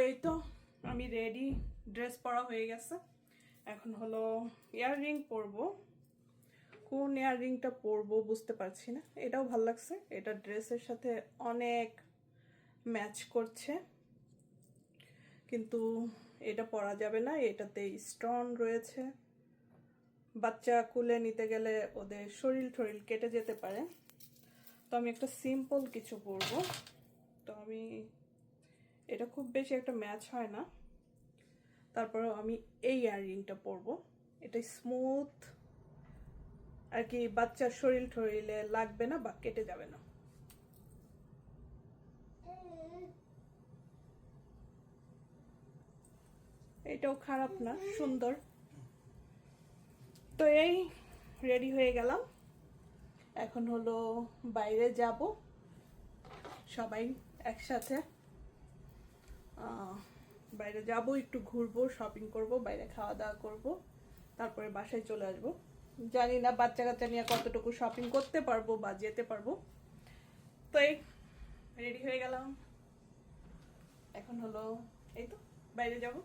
এই তো আমি রেডি, ড্রেস পরা হয়ে গেছে। এখন হলো ইয়াররিং পরবো। কোন ইয়াররিংটা পরবো বুঝতে পারছি না। এটাও ভালো লাগছে, এটা ড্রেসের সাথে অনেক ম্যাচ করছে, কিন্তু এটা পরা যাবে না, এটাতে স্টোন রয়েছে। বাচ্চা কুলে নিতে গেলে ওদের শরীর টরিল কেটে যেতে পারে। তো আমি একটা সিম্পল কিছু পরবো। তো আমি এটা খুব বেশি একটা ম্যাচ হয় না, তারপরেও আমি এই ইয়াররিংটা পরবো। এটা স্মুথ আর কি, বাচ্চার শরীর টরিলে লাগবে না বা কেটে যাবে না। এটাও খারাপ না, সুন্দর। তো এই রেডি হয়ে গেলাম, এখন হলো বাইরে যাব, সবাই একসাথে বাইরে যাব, একটু ঘুরবো, শপিং করব, বাইরে খাওয়া দাওয়া করব, তারপরে বাসায় চলে আসব। জানি না বাচ্চা কাচ্চা নিয়ে কতটুকু শপিং করতে পারবো বা যেতে পারবো। তো এই রেডি হয়ে গেলাম, এখন হলো এই তো বাইরে যাব।